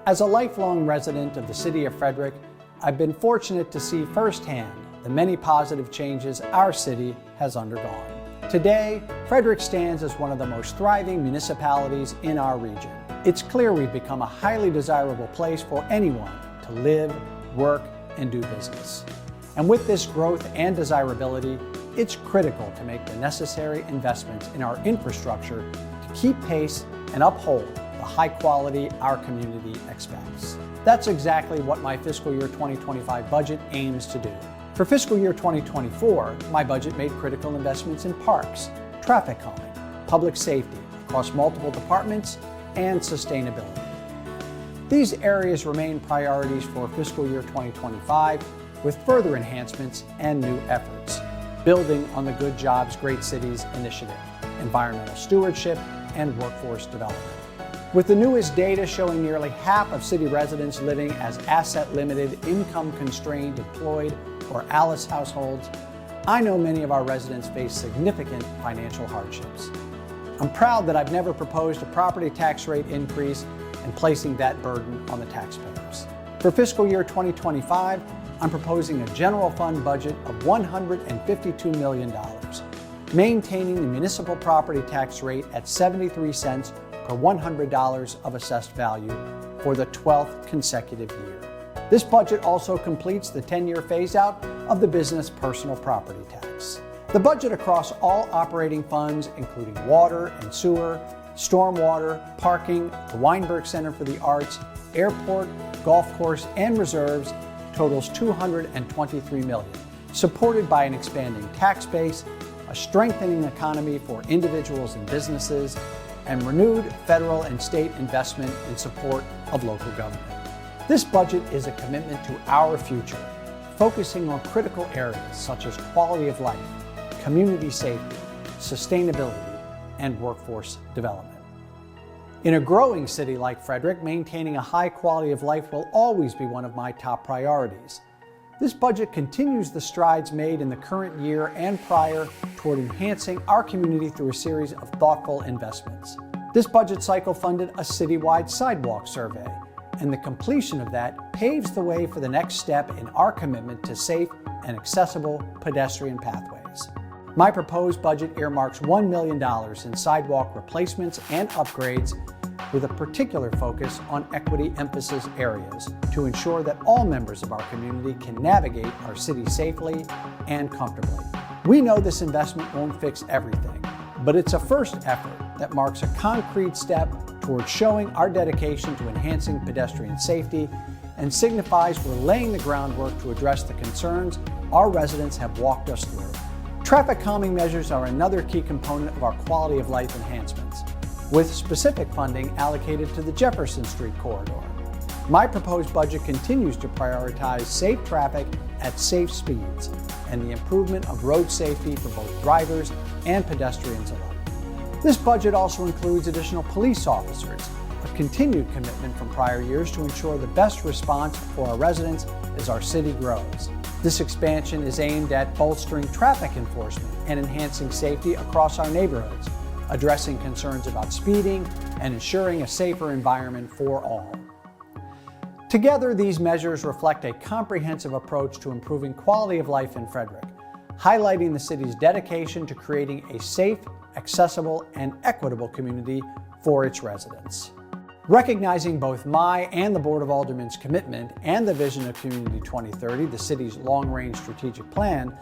As a lifelong resident of the city of Frederick, I've been fortunate to see firsthand the many positive changes our city has undergone. Today, Frederick stands as one of the most thriving municipalities in our region. It's clear we've become a highly desirable place for anyone to live, work, and do business. And with this growth and desirability, it's critical to make the necessary investments in our infrastructure to keep pace and uphold the high quality our community expects. That's exactly what my fiscal year 2025 budget aims to do. For fiscal year 2024, my budget made critical investments in parks, traffic calming, public safety across multiple departments, and sustainability. These areas remain priorities for fiscal year 2025 with further enhancements and new efforts, building on the Good Jobs, Great Cities initiative, environmental stewardship, and workforce development. With the newest data showing nearly half of city residents living as asset-limited, income-constrained, employed, or ALICE households, I know many of our residents face significant financial hardships. I'm proud that I've never proposed a property tax rate increase and placing that burden on the taxpayers. For fiscal year 2025, I'm proposing a general fund budget of $152 million, maintaining the municipal property tax rate at 73 cents per $100 of assessed value for the 12th consecutive year. This budget also completes the 10-year phase-out of the business personal property tax. The budget across all operating funds, including water and sewer, stormwater, parking, the Weinberg Center for the Arts, airport, golf course, and reserves, totals $223 million, supported by an expanding tax base, a strengthening economy for individuals and businesses, and renewed federal and state investment in support of local government. This budget is a commitment to our future, focusing on critical areas such as quality of life, community safety, sustainability, and workforce development. In a growing city like Frederick, maintaining a high quality of life will always be one of my top priorities. This budget continues the strides made in the current year and prior toward enhancing our community through a series of thoughtful investments. This budget cycle funded a citywide sidewalk survey, and the completion of that paves the way for the next step in our commitment to safe and accessible pedestrian pathways. My proposed budget earmarks $1 million in sidewalk replacements and upgrades with a particular focus on equity emphasis areas to ensure that all members of our community can navigate our city safely and comfortably. We know this investment won't fix everything, but it's a first effort that marks a concrete step towards showing our dedication to enhancing pedestrian safety and signifies we're laying the groundwork to address the concerns our residents have walked us through. Traffic calming measures are another key component of our quality of life enhancements, with specific funding allocated to the Jefferson Street corridor. My proposed budget continues to prioritize safe traffic at safe speeds and the improvement of road safety for both drivers and pedestrians alike. This budget also includes additional police officers, a continued commitment from prior years to ensure the best response for our residents as our city grows. This expansion is aimed at bolstering traffic enforcement and enhancing safety across our neighborhoods, addressing concerns about speeding and ensuring a safer environment for all. Together, these measures reflect a comprehensive approach to improving quality of life in Frederick, highlighting the city's dedication to creating a safe, accessible, and equitable community for its residents. Recognizing both my and the Board of Aldermen's commitment and the vision of Community 2030, the city's long-range strategic plan,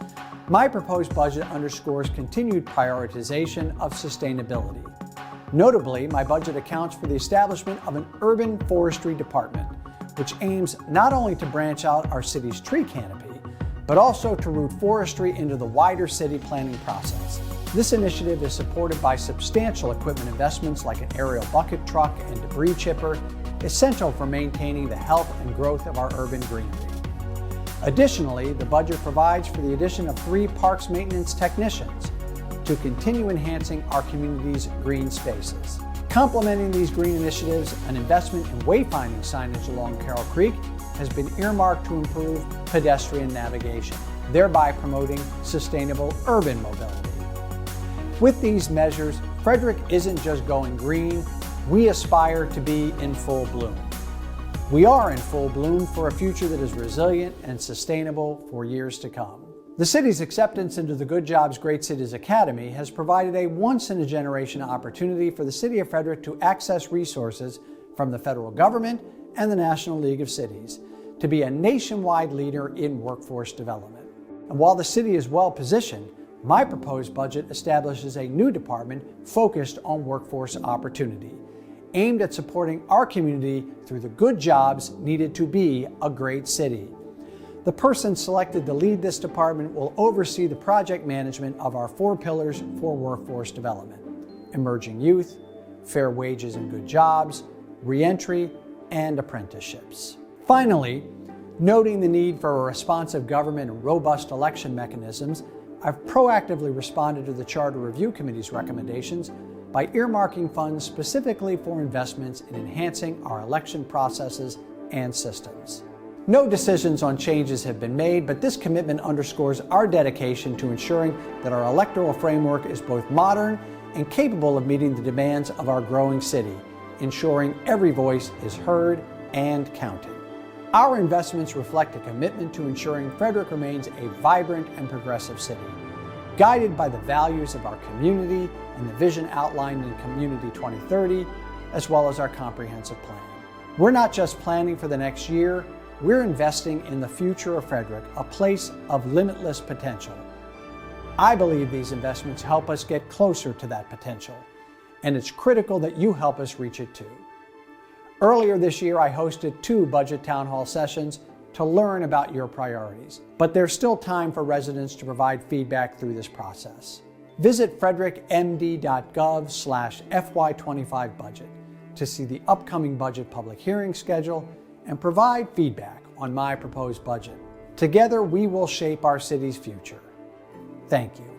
my proposed budget underscores continued prioritization of sustainability. Notably, my budget accounts for the establishment of an urban forestry department, which aims not only to branch out our city's tree canopy, but also to root forestry into the wider city planning process. This initiative is supported by substantial equipment investments like an aerial bucket truck and debris chipper, essential for maintaining the health and growth of our urban greenery. Additionally, the budget provides for the addition of 3 parks maintenance technicians to continue enhancing our community's green spaces. Complementing these green initiatives, an investment in wayfinding signage along Carroll Creek has been earmarked to improve pedestrian navigation, thereby promoting sustainable urban mobility. With these measures, Frederick isn't just going green, we aspire to be in full bloom. We are in full bloom for a future that is resilient and sustainable for years to come. The city's acceptance into the Good Jobs Great Cities Academy has provided a once-in-a-generation opportunity for the City of Frederick to access resources from the federal government and the National League of Cities to be a nationwide leader in workforce development. And while the city is well positioned, my proposed budget establishes a new department focused on workforce opportunity, aimed at supporting our community through the good jobs needed to be a great city. The person selected to lead this department will oversee the project management of our 4 pillars for workforce development: emerging youth, fair wages and good jobs, reentry, and apprenticeships. Finally, noting the need for a responsive government and robust election mechanisms, I've proactively responded to the Charter Review Committee's recommendations by earmarking funds specifically for investments in enhancing our election processes and systems. No decisions on changes have been made, but this commitment underscores our dedication to ensuring that our electoral framework is both modern and capable of meeting the demands of our growing city, ensuring every voice is heard and counted. Our investments reflect a commitment to ensuring Frederick remains a vibrant and progressive city, guided by the values of our community and the vision outlined in Community 2030, as well as our comprehensive plan. We're not just planning for the next year, we're investing in the future of Frederick, a place of limitless potential. I believe these investments help us get closer to that potential, and it's critical that you help us reach it too. Earlier this year, I hosted 2 budget town hall sessions to learn about your priorities, but there's still time for residents to provide feedback through this process. Visit frederickmd.gov/FY25 budget to see the upcoming budget public hearing schedule and provide feedback on my proposed budget. Together, we will shape our city's future. Thank you.